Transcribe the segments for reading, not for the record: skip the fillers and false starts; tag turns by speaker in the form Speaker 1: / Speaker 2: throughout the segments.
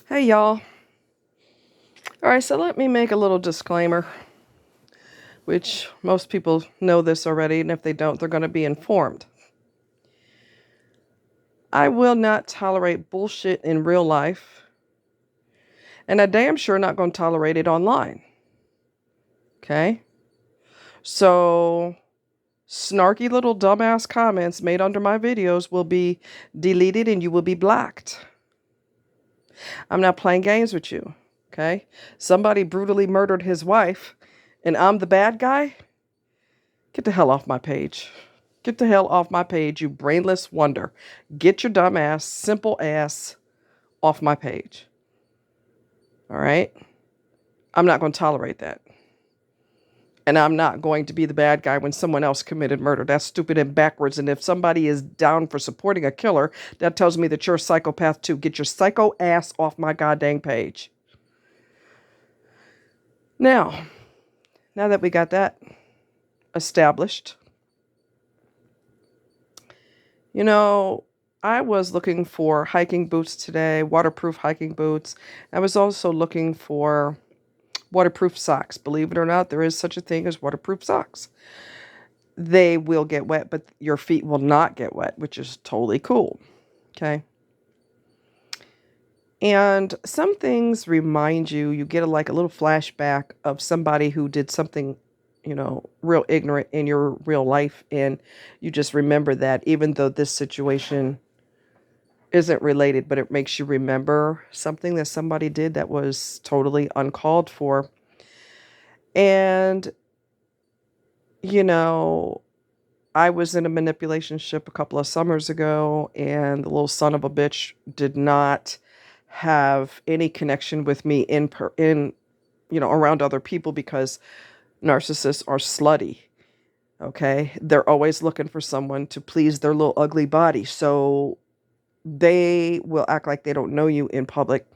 Speaker 1: Hey y'all. All right, so let me make a little disclaimer, which most people know this already, and if they don't, they're going to be informed. I will not tolerate bullshit in real life, and I damn sure not going to tolerate it online. Okay? So, snarky little dumbass comments made under my videos will be deleted and you will be blocked. I'm not playing games with you. Okay? Somebody brutally murdered his wife, and I'm the bad guy? Get the hell off my page. Get the hell off my page, you brainless wonder. Get your dumb ass, simple ass off my page. All right? I'm not going to tolerate that. And I'm not going to be the bad guy when someone else committed murder. That's stupid and backwards. And if somebody is down for supporting a killer, that tells me that you're a psychopath too. Get your psycho ass off my goddamn page. Now that we got that established, you know, I was looking for hiking boots today, waterproof hiking boots. I was also looking for waterproof socks. Believe it or not, there is such a thing as waterproof socks. They will get wet, but your feet will not get wet, which is totally cool. Okay. And some things remind you, you get like a little flashback of somebody who did something, real ignorant in your real life. And you just remember that, even though this situation isn't related, but it makes you remember something that somebody did that was totally uncalled for. And, I was in a manipulationship a couple of summers ago, and the little son of a bitch did not have any connection with me around other people, because narcissists are slutty. Okay. They're always looking for someone to please their little ugly body. So they will act like they don't know you in public.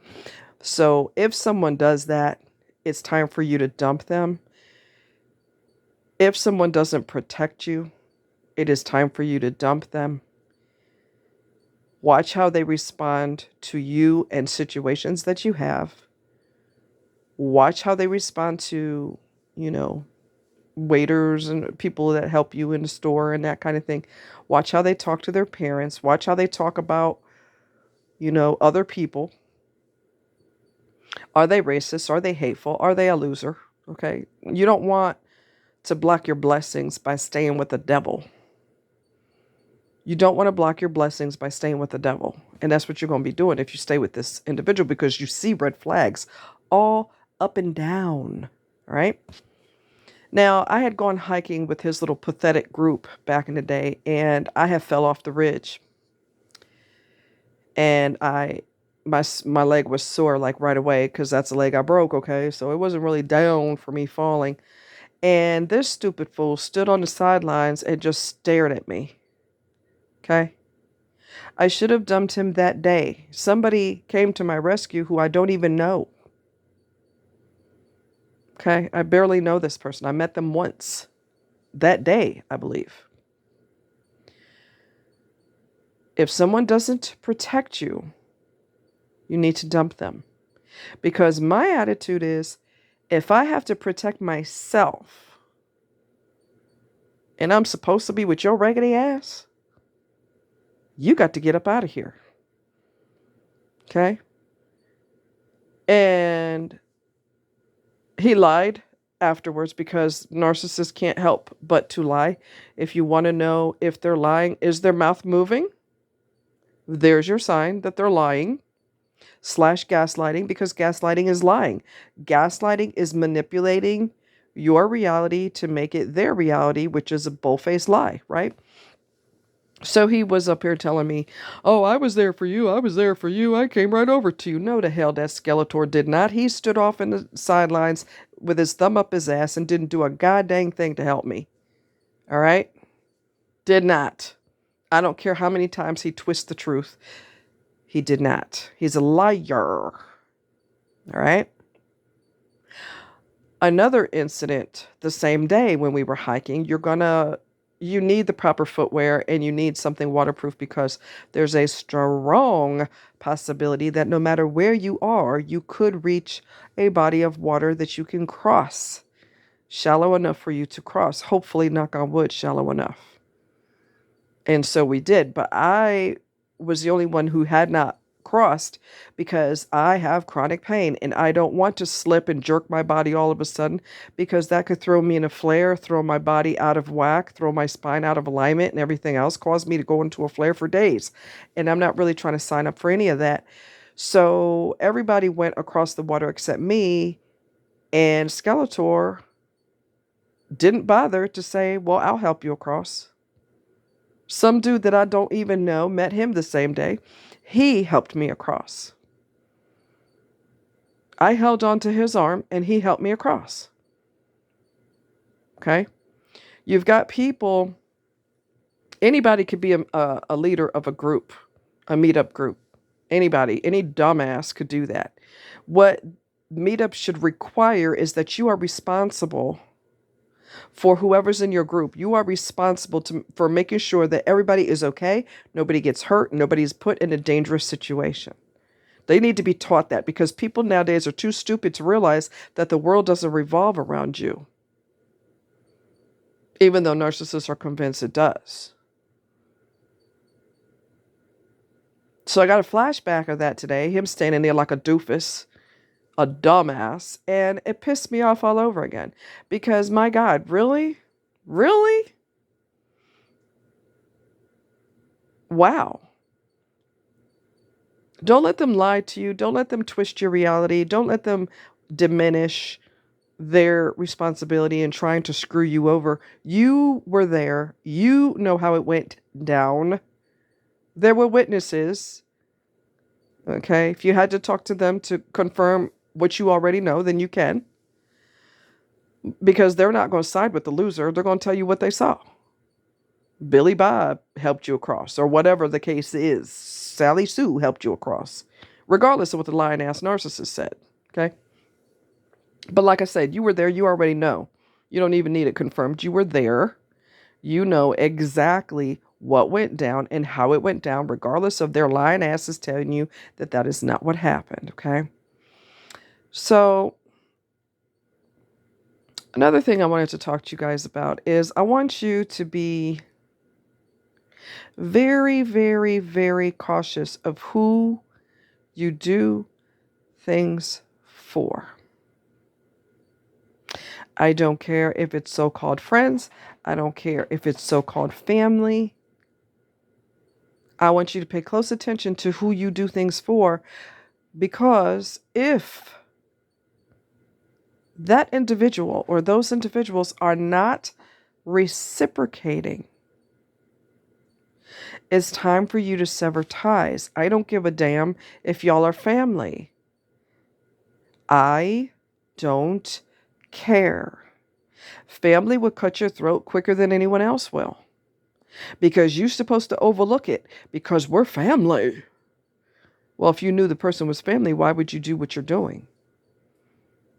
Speaker 1: So if someone does that, it's time for you to dump them. If someone doesn't protect you, it is time for you to dump them. Watch how they respond to you and situations that you have. Watch how they respond to, waiters and people that help you in the store and that kind of thing. Watch how they talk to their parents. Watch how they talk about, other people. Are they racist? Are they hateful? Are they a loser? Okay. You don't want to block your blessings by staying with the devil. You don't want to block your blessings by staying with the devil. And that's what you're going to be doing if you stay with this individual, because you see red flags all up and down. All right. Now, I had gone hiking with his little pathetic group back in the day, and I have fell off the ridge. And my leg was sore like right away, because that's the leg I broke, okay? So it wasn't really down for me falling. And this stupid fool stood on the sidelines and just stared at me. Okay? I should have dumped him that day. Somebody came to my rescue who I don't even know. Okay? I barely know this person. I met them once that day, I believe. If someone doesn't protect you, you need to dump them. Because my attitude is, if I have to protect myself and I'm supposed to be with your raggedy ass, you got to get up out of here. Okay? And he lied afterwards, because narcissists can't help but to lie. If you want to know if they're lying, is their mouth moving? There's your sign that they're lying. / gaslighting, because gaslighting is lying. Gaslighting is manipulating your reality to make it their reality, which is a bull-faced lie, right? So he was up here telling me, oh, I was there for you. I was there for you. I came right over to you. No, the hell, that Skeletor did not. He stood off in the sidelines with his thumb up his ass and didn't do a goddamn thing to help me. All right? Did not. I don't care how many times he twists the truth. He did not. He's a liar. All right? Another incident the same day when we were hiking, you're going to, you need the proper footwear and you need something waterproof, because there's a strong possibility that no matter where you are, you could reach a body of water that you can cross, shallow enough for you to cross. Hopefully, knock on wood, shallow enough. And so we did, but I was the only one who had not crossed because I have chronic pain and I don't want to slip and jerk my body all of a sudden, because that could throw me in a flare, throw my body out of whack, throw my spine out of alignment and everything else, cause me to go into a flare for days. And I'm not really trying to sign up for any of that. So everybody went across the water except me, and Skeletor didn't bother to say, well, I'll help you across. Some dude that I don't even know, met him the same day. He helped me across. I held on to his arm and he helped me across. Okay? You've got people, anybody could be a leader of a group, a meetup group. Anybody, any dumbass could do that. What meetup should require is that you are responsible for whoever's in your group. You are responsible for making sure that everybody is okay, nobody gets hurt, nobody's put in a dangerous situation. They need to be taught that, because people nowadays are too stupid to realize that the world doesn't revolve around you, even though narcissists are convinced it does. So I got a flashback of that today, him standing there like a doofus, a dumbass, and it pissed me off all over again. Because, my God, really? Really? Wow. Don't let them lie to you. Don't let them twist your reality. Don't let them diminish their responsibility in trying to screw you over. You were there. You know how it went down. There were witnesses. Okay? If you had to talk to them to confirm what you already know, then you can. Because they're not going to side with the loser. They're going to tell you what they saw. Billy Bob helped you across, or whatever the case is. Sally Sue helped you across, regardless of what the lying-ass narcissist said, okay? But like I said, you were there. You already know. You don't even need it confirmed. You were there. You know exactly what went down and how it went down, regardless of their lying asses telling you that that is not what happened, okay? So another thing I wanted to talk to you guys about is I want you to be very, very, very cautious of who you do things for. I don't care if it's so-called friends. I don't care if it's so-called family. I want you to pay close attention to who you do things for, because if that individual or those individuals are not reciprocating, it's time for you to sever ties. I don't give a damn if y'all are family. I don't care. Family will cut your throat quicker than anyone else will, because you're supposed to overlook it because we're family. Well, if you knew the person was family, why would you do what you're doing?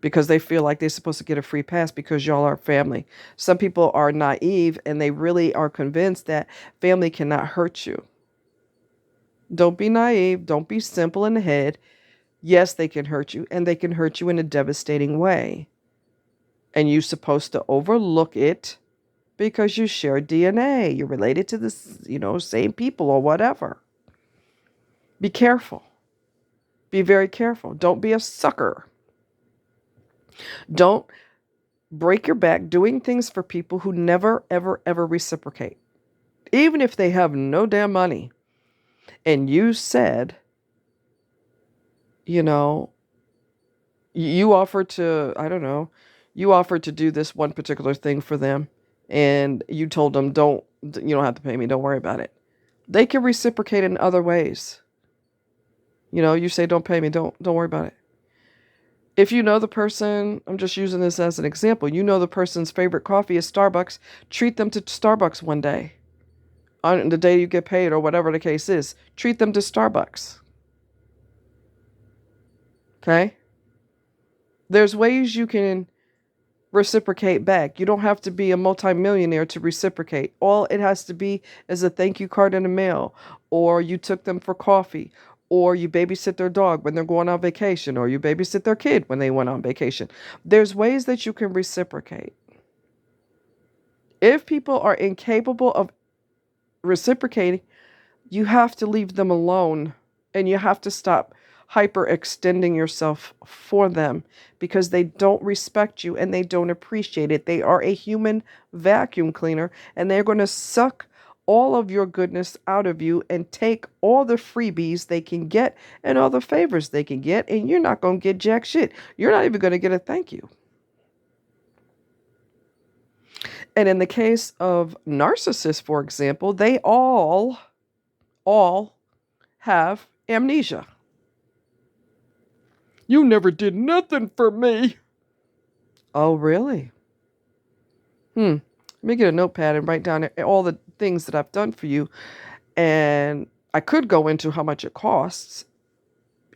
Speaker 1: Because they feel like they're supposed to get a free pass because y'all are family. Some people are naive and they really are convinced that family cannot hurt you. Don't be naive. Don't be simple in the head. Yes, they can hurt you, and they can hurt you in a devastating way. And you're supposed to overlook it because you share DNA. You're related to the, same people or whatever. Be careful. Be very careful. Don't be a sucker. Don't break your back doing things for people who never, ever, ever reciprocate. Even if they have no damn money. And you said, you offered to, you offered to do this one particular thing for them. And you told them, you don't have to pay me. Don't worry about it. They can reciprocate in other ways. You say, don't pay me. Don't worry about it. If you know the person, I'm just using this as an example, the person's favorite coffee is Starbucks, treat them to Starbucks one day. On the day you get paid or whatever the case is, treat them to Starbucks. Okay? There's ways you can reciprocate back. You don't have to be a multimillionaire to reciprocate. All it has to be is a thank you card in the mail, or you took them for coffee, or you babysit their dog when they're going on vacation, or you babysit their kid when they went on vacation. There's ways that you can reciprocate. If people are incapable of reciprocating, you have to leave them alone, and you have to stop hyperextending yourself for them, because they don't respect you and they don't appreciate it. They are a human vacuum cleaner, and they're going to suck all of your goodness out of you and take all the freebies they can get and all the favors they can get, and you're not going to get jack shit. You're not even going to get a thank you. And in the case of narcissists, for example, they all have amnesia. You never did nothing for me. Oh, really? Let me get a notepad and write down all the things that I've done for you. And I could go into how much it costs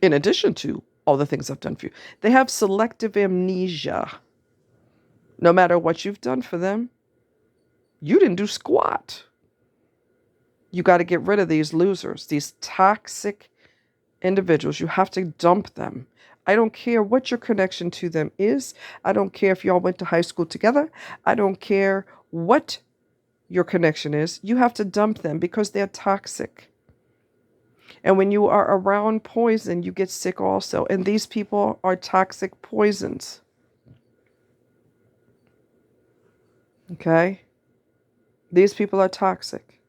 Speaker 1: in addition to all the things I've done for you. They have selective amnesia. No matter what you've done for them, you didn't do squat. You got to get rid of these losers, these toxic individuals. You have to dump them. I don't care what your connection to them is. I don't care if y'all went to high school together. I don't care what your connection is. You have to dump them because they're toxic. And when you are around poison, you get sick also. And these people are toxic poisons. Okay? These people are toxic.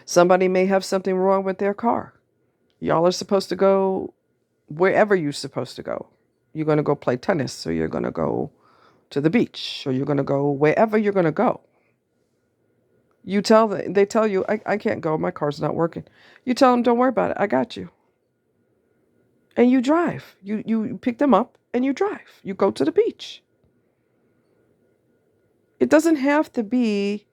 Speaker 1: Somebody may have something wrong with their car. Y'all are supposed to go wherever you're supposed to go. You're going to go play tennis, or you're going to go to the beach, or you're going to go wherever you're going to go. You tell them, they tell you, I can't go, my car's not working. You tell them, don't worry about it, I got you. And you drive. You pick them up and you drive. You go to the beach. It doesn't have to be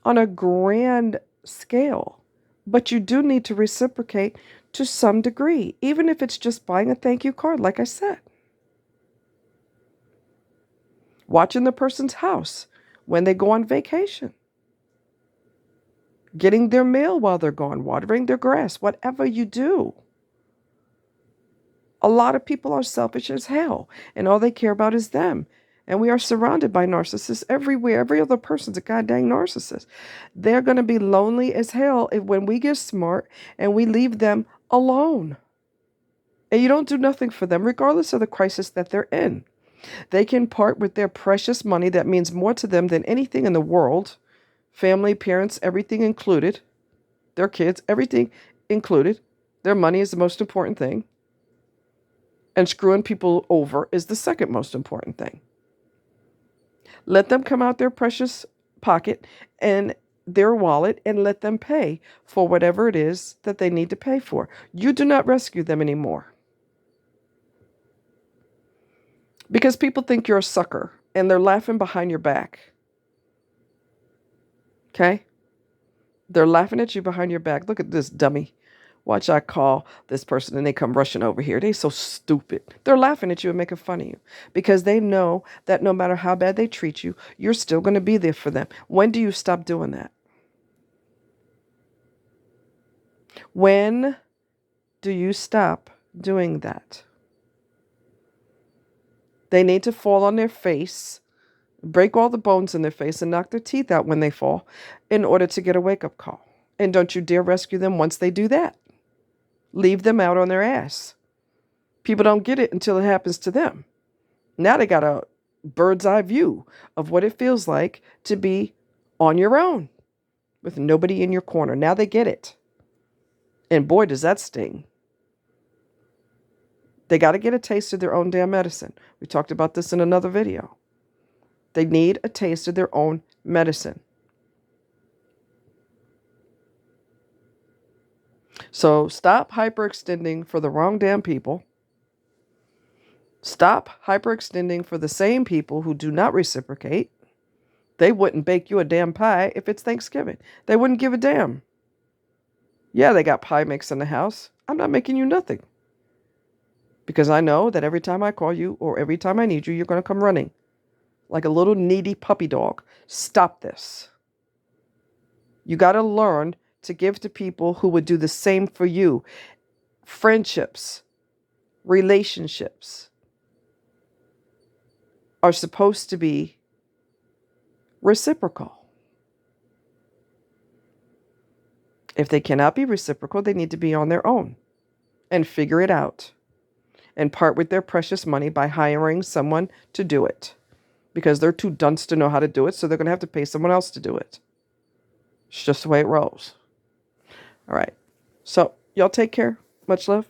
Speaker 1: on a grand scale, but you do need to reciprocate to some degree, even if it's just buying a thank you card, like I said. Watching the person's house when they go on vacation. Getting their mail while they're gone, watering their grass, whatever you do. A lot of people are selfish as hell, and all they care about is them. And we are surrounded by narcissists everywhere. Every other person's a goddamn narcissist. They're going to be lonely as hell when we get smart and we leave them alone. And you don't do nothing for them, regardless of the crisis that they're in. They can part with their precious money that means more to them than anything in the world. Family, parents, everything included. Their kids, everything included. Their money is the most important thing. And screwing people over is the second most important thing. Let them come out their precious pocket and their wallet and let them pay for whatever it is that they need to pay for. You do not rescue them anymore. Because people think you're a sucker and they're laughing behind your back. Okay? They're laughing at you behind your back. Look at this dummy. Watch, I call this person and they come rushing over here. They're so stupid. They're laughing at you and making fun of you because they know that no matter how bad they treat you, you're still going to be there for them. When do you stop doing that? When do you stop doing that? They need to fall on their face, break all the bones in their face, and knock their teeth out when they fall in order to get a wake-up call. And don't you dare rescue them once they do that. Leave them out on their ass. People don't get it until it happens to them. Now they got a bird's eye view of what it feels like to be on your own with nobody in your corner. Now they get it. And boy, does that sting. They got to get a taste of their own damn medicine. We talked about this in another video. They need a taste of their own medicine. So stop hyperextending for the wrong damn people. Stop hyperextending for the same people who do not reciprocate. They wouldn't bake you a damn pie if it's Thanksgiving. They wouldn't give a damn. Yeah, they got pie mix in the house. I'm not making you nothing. Because I know that every time I call you or every time I need you, you're going to come running like a little needy puppy dog. Stop this. You got to learn to give to people who would do the same for you. Friendships, relationships are supposed to be reciprocal. If they cannot be reciprocal, they need to be on their own and figure it out and part with their precious money by hiring someone to do it because they're too dunce to know how to do it, so they're going to have to pay someone else to do it. It's just the way it rolls. All right. So, y'all take care. Much love.